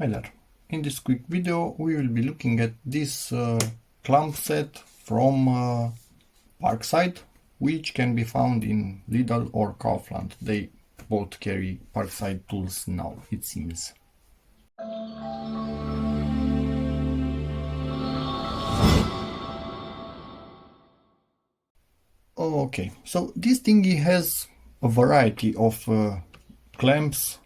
Hi there. In this quick video we will be looking at this clamp set from PARKSIDE, which can be found in Lidl or Kaufland. They both carry PARKSIDE tools now, it seems. Okay, so this thingy has a variety of clamps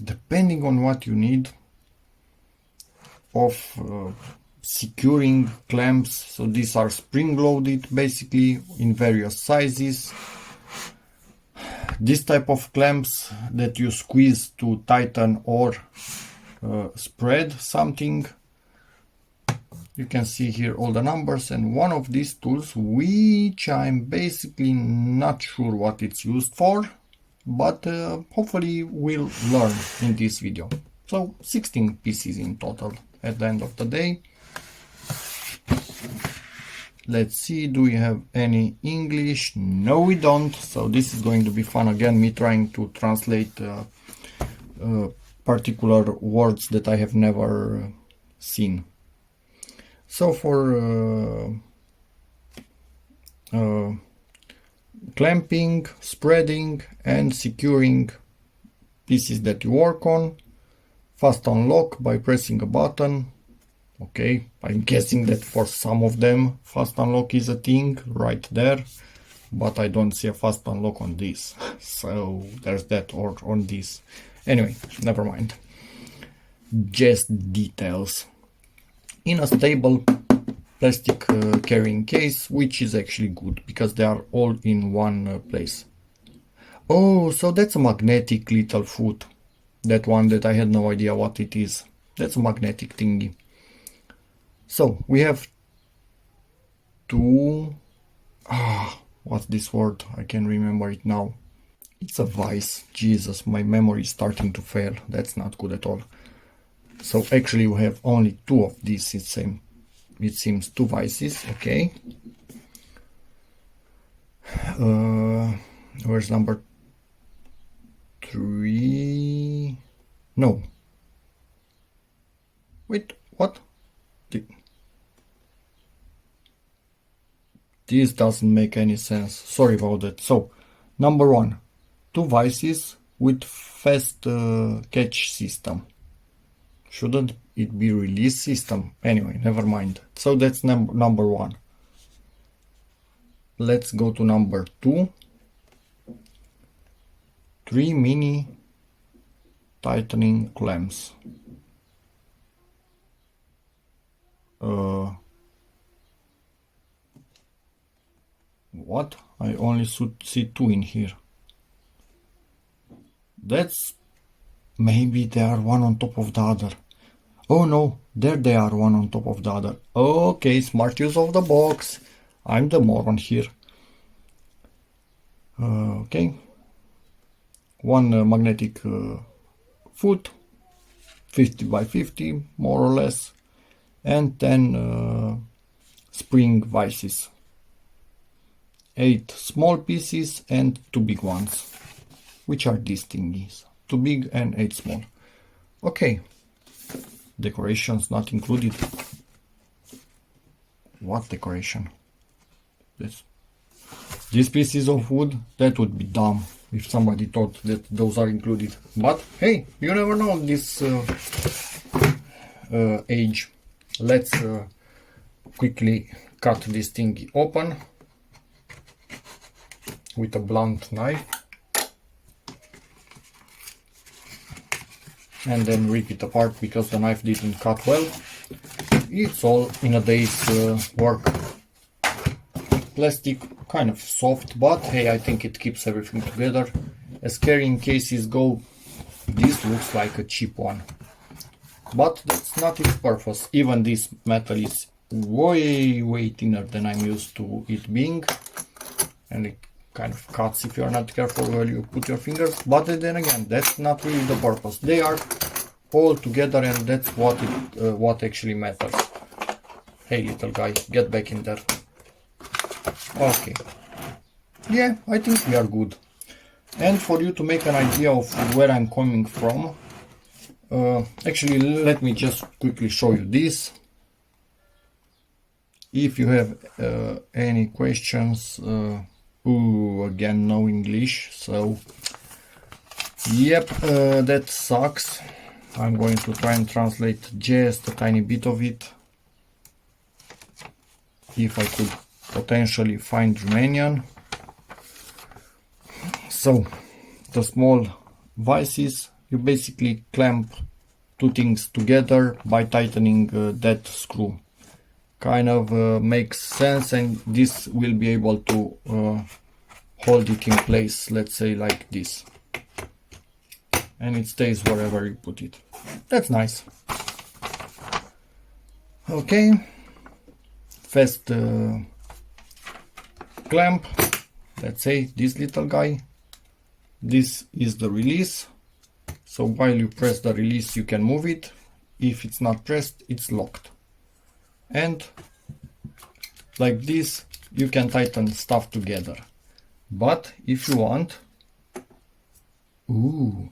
depending on what you need, of securing clamps. So these are spring loaded basically in various sizes. This type of clamps that you squeeze to tighten or spread something. You can see here all the numbers, and one of these tools, which I'm basically not sure what it's used for, but hopefully we'll learn in this video. So 16 pieces in total at the end of the day. Let's see, do we have any English? No, we don't. So this is going to be fun again, me trying to translate particular words that I have never seen. So for clamping, spreading and securing pieces that you work on, fast unlock by pressing a button. Okay, I'm guessing that for some of them fast unlock is a thing right there, but I don't see a fast unlock on this. So there's that, or on this. Anyway, never mind. Just details. In a stable plastic carrying case, which is actually good because they are all in one place. Oh, so that's a magnetic little foot. That one that I had no idea what it is. That's a magnetic thingy. So we have two, what's this word? I can't remember it now. It's a vise. Jesus, my memory is starting to fail. That's not good at all. So actually we have only two of these, it seems two vices, okay. Where's number 3? No. Wait, what? This doesn't make any sense. Sorry about that. So, number 1, two vices with fast catch system. Shouldn't it be release system? Anyway, never mind. So that's number 1. Let's go to number 2. 3 mini tightening clamps. What? I only see 2 in here. That's... maybe they are one on top of the other. Oh no, there they are, one on top of the other. Okay, smart use of the box. I'm the moron here. Okay. One magnetic foot, 50 by 50 more or less, and 10 spring vices. 8 small pieces and 2 big ones, which are these thingies. 2 big and 8 small. Okay. Decorations not included. What decoration? These pieces of wood, that would be dumb if somebody thought that those are included. But hey, you never know this age. Let's quickly cut this thing open with a blunt knife. And then rip it apart because the knife didn't cut well. It's all in a day's work. Plastic, kind of soft, but hey, I think it keeps everything together. As carrying cases go, this looks like a cheap one. But that's not its purpose. Even this metal is way thinner than I'm used to it being. And it kind of cuts if you're not careful where you put your fingers, but then again, that's not really the purpose. They are all together and that's what actually matters. Hey little guy, get back in there. Okay. Yeah, I think we are good. And for you to make an idea of where I'm coming from, Actually, let me just quickly show you this. If you have any questions, again, no English, so yep, that sucks. I'm going to try and translate just a tiny bit of it, if I could potentially find Romanian. So, the small vices, you basically clamp two things together by tightening that screw. Kind of makes sense, and this will be able to hold it in place, let's say like this, and it stays wherever you put it. That's nice. Okay, fast clamp, let's say this little guy. This is the release, so while you press the release you can move it. If it's not pressed, it's locked. And like this you can tighten stuff together. But if you want,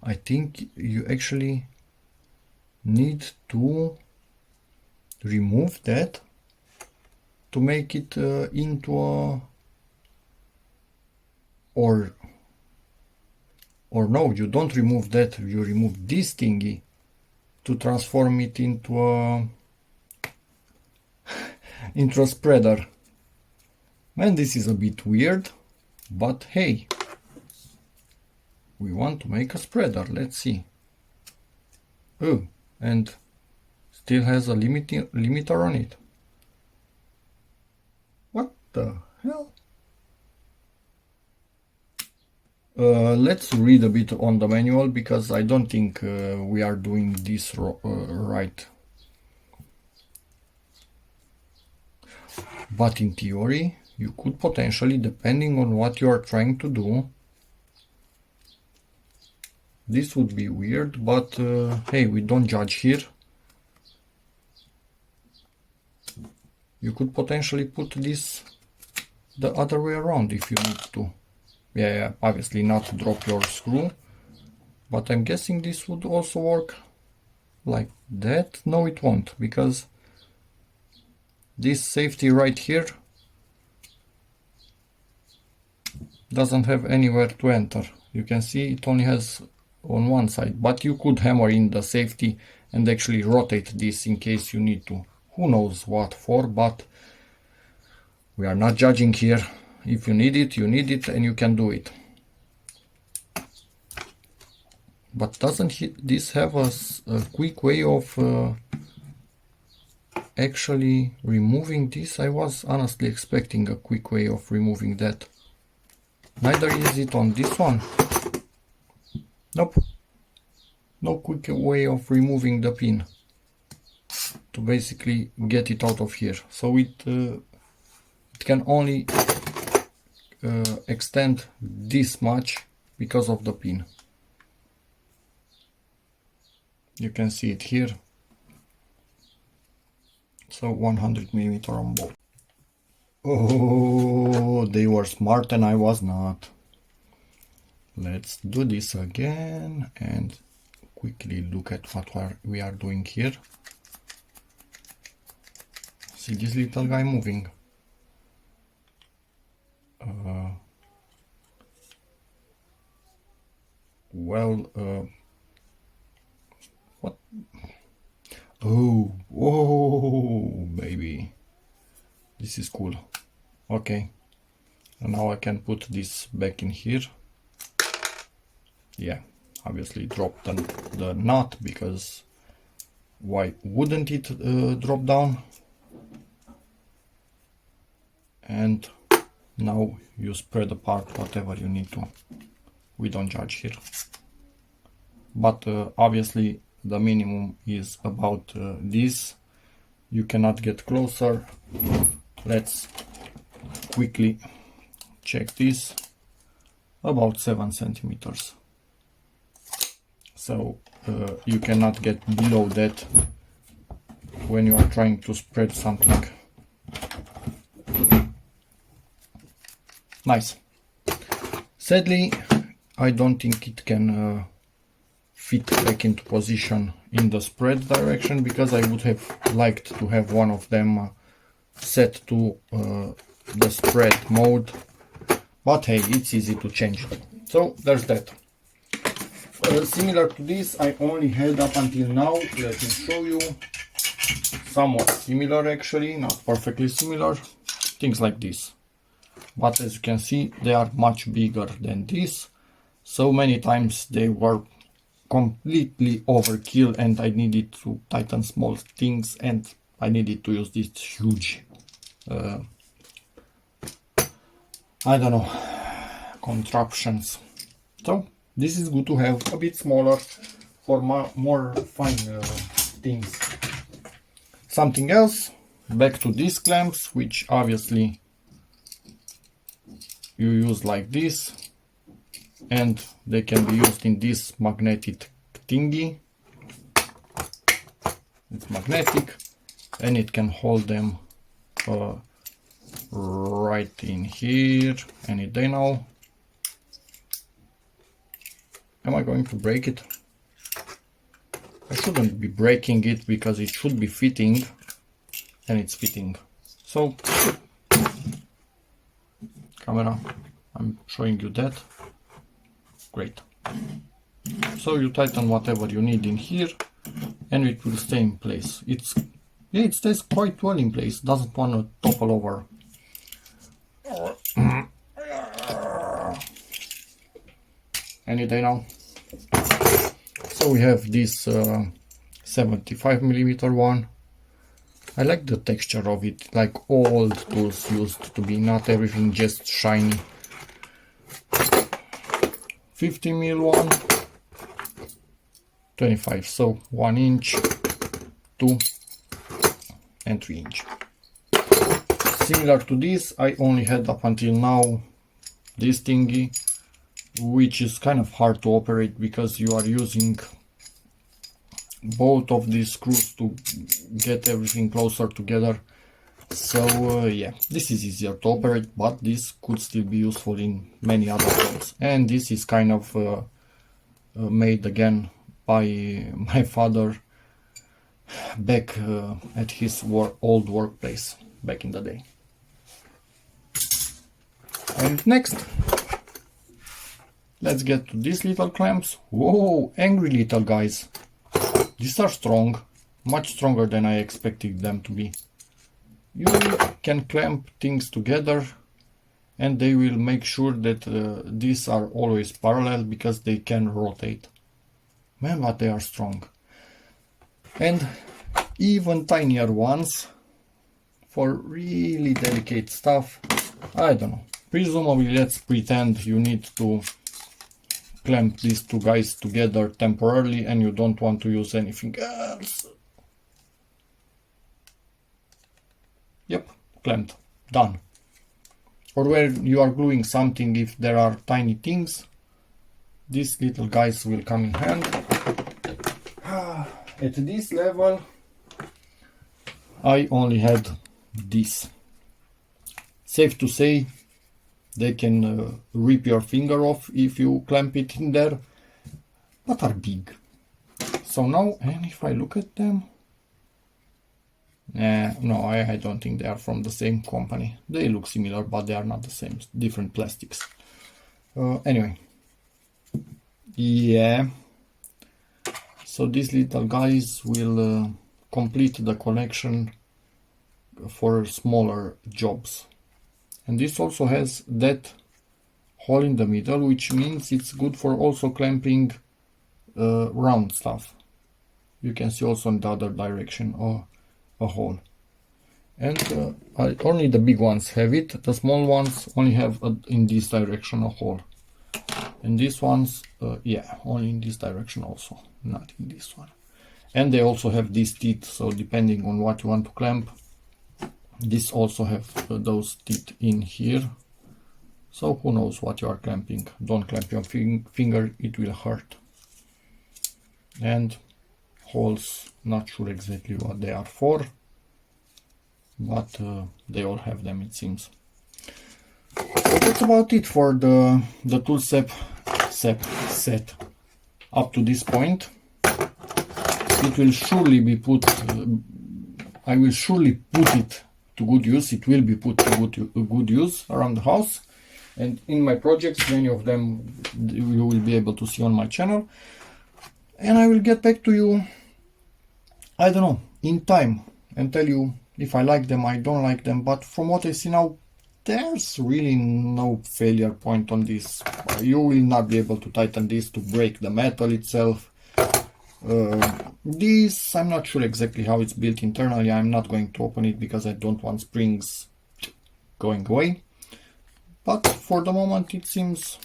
I think you actually need to remove that to make it into a, or no, you don't remove that, you remove this thingy to transform it into a into a spreader. Man, this is a bit weird, but hey, we want to make a spreader. Let's see. Oh, and still has a limiter on it. What the hell? Let's read a bit on the manual, because I don't think we are doing this right. But in theory, you could potentially, depending on what you are trying to do, this would be weird, but hey, we don't judge here. You could potentially put this the other way around if you need to. Yeah, obviously not drop your screw, but I'm guessing this would also work like that. No, it won't, because this safety right here doesn't have anywhere to enter. You can see it only has on one side, but you could hammer in the safety and actually rotate this in case you need to. Who knows what for, but we are not judging here. If you need it, you need it, and you can do it. But doesn't this have a quick way of actually removing this? I was honestly expecting a quick way of removing that. Neither is it on this one. Nope. No quick way of removing the pin to basically get it out of here. So it can only extend this much because of the pin. You can see it here. So 100mm on both. Oh, they were smart and I was not. Let's do this again and quickly look at what we are doing here. See this little guy moving. What? Oh, whoa, baby. This is cool. Okay. And now I can put this back in here. Yeah, obviously drop the nut, because why wouldn't it drop down? And now you spread apart whatever you need to. We don't judge here. But obviously the minimum is about this. You cannot get closer. Let's quickly check this. About 7 centimeters. So you cannot get below that when you are trying to spread something. Nice. Sadly, I don't think it can fit back into position in the spread direction, because I would have liked to have one of them set to the spread mode, but hey, it's easy to change. So there's that. Similar to this, I only had up until now, let me show you, somewhat similar actually, not perfectly similar, things like this. But as you can see, they are much bigger than this. So many times they were completely overkill and I needed to tighten small things and I needed to use this huge, I don't know, contraptions. So this is good to have a bit smaller for more fine things. Something else, back to these clamps, which obviously you use like this, and they can be used in this magnetic thingy. It's magnetic and it can hold them right in here any day now. Am I going to break it? I shouldn't be breaking it because it should be fitting, and it's fitting. So, camera, I'm showing you that. Great. So you tighten whatever you need in here and it will stay in place. It stays quite well in place, doesn't want to topple over. Any day now. So we have this 75mm one. I like the texture of it, like old tools used to be, not everything just shiny. 50mm one, 25, so 1 inch, 2 and 3 inch. Similar to this, I only had up until now this thingy, which is kind of hard to operate because you are using both of these screws to get everything closer together. So yeah, this is easier to operate, but this could still be useful in many other things. And this is kind of made again by my father back at his old workplace back in the day. And next, let's get to these little clamps. Whoa, angry little guys. These are strong, much stronger than I expected them to be. You can clamp things together and they will make sure that these are always parallel because they can rotate. Man, but they are strong. And even tinier ones for really delicate stuff. I don't know. Presumably, let's pretend you need to clamp these two guys together temporarily and you don't want to use anything else. Yep, clamped, done. Or where you are gluing something, if there are tiny things, these little guys will come in hand. At this level, I only had this. Safe to say, they can rip your finger off if you clamp it in there, but are big. So now, and if I look at them, no, I don't think they are from the same company. They look similar, but they are not the same, different plastics. Anyway, yeah. So these little guys will complete the collection for smaller jobs. And this also has that hole in the middle, which means it's good for also clamping round stuff. You can see also in the other direction a hole. And only the big ones have it. The small ones only have in this direction a hole. And these ones, yeah, only in this direction also, not in this one. And they also have these teeth, so depending on what you want to clamp, this also have those teeth in here. So who knows what you are clamping. Don't clamp your finger, it will hurt. And holes, not sure exactly what they are for, but they all have them, it seems. So that's about it for the tool set. up to this point. It will surely be put, I will surely put it to good use. It will be put to good use around the house and in my projects. Many of them you will be able to see on my channel, and I will get back to you, I don't know, in time, and tell you if I like them, I don't like them. But from what I see now, there's really no failure point on this. You will not be able to tighten this to break the metal itself. This, I'm not sure exactly how it's built internally. I'm not going to open it because I don't want springs going away. But for the moment it seems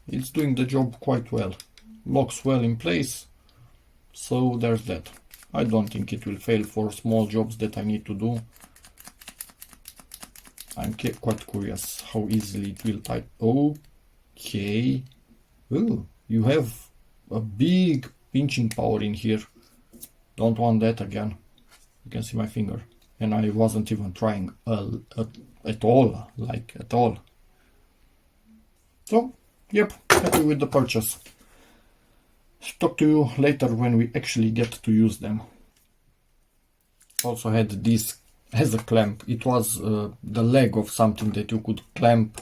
it's doing the job quite well. Locks well in place. So there's that. I don't think it will fail for small jobs that I need to do. I'm quite curious how easily it will tighten. Okay. Oh, you have a big pinching power in here. Don't want that again. You can see my finger. And I wasn't even trying at all. Like at all. So, yep, happy with the purchase. Talk to you later when we actually get to use them. Also had this as a clamp. It was the leg of something that you could clamp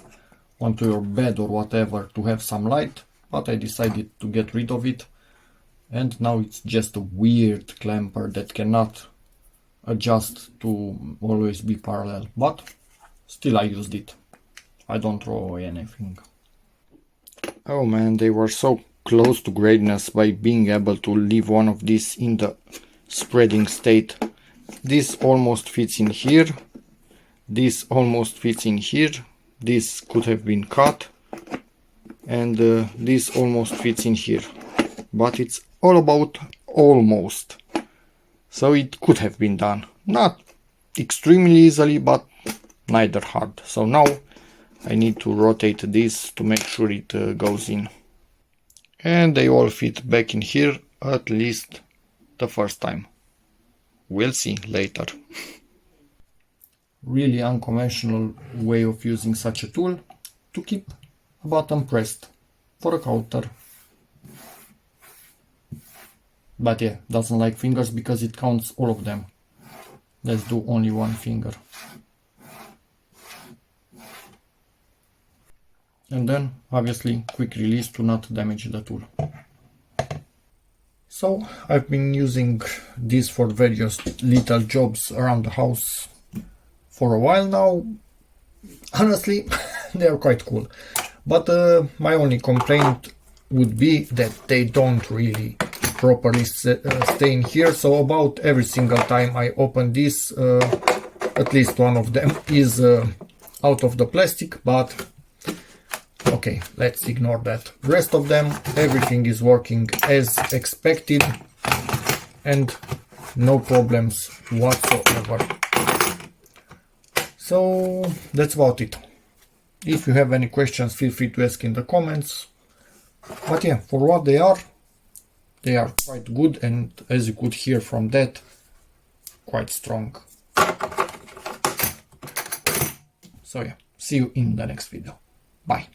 onto your bed or whatever to have some light, but I decided to get rid of it, and now it's just a weird clamper that cannot adjust to always be parallel, but still I used it. I don't throw away anything. Oh man, they were so close to greatness by being able to leave one of these in the spreading state. This almost fits in here, this almost fits in here, this could have been cut, and this almost fits in here, but it's all about almost. So it could have been done, not extremely easily, but neither hard. So now I need to rotate this to make sure it goes in. And they all fit back in here, at least the first time. We'll see later. Really unconventional way of using such a tool to keep a button pressed for a counter. But yeah, doesn't like fingers because it counts all of them. Let's do only one finger. And then obviously quick release to not damage the tool. So I've been using this for various little jobs around the house for a while now. Honestly, they are quite cool. But my only complaint would be that they don't really properly stay in here. So about every single time I open this, at least one of them is out of the plastic, but okay, let's ignore that. Rest of them, everything is working as expected and no problems whatsoever. So that's about it. If you have any questions, feel free to ask in the comments. But yeah, for what they are quite good, and as you could hear from that, quite strong. So yeah, see you in the next video. Bye.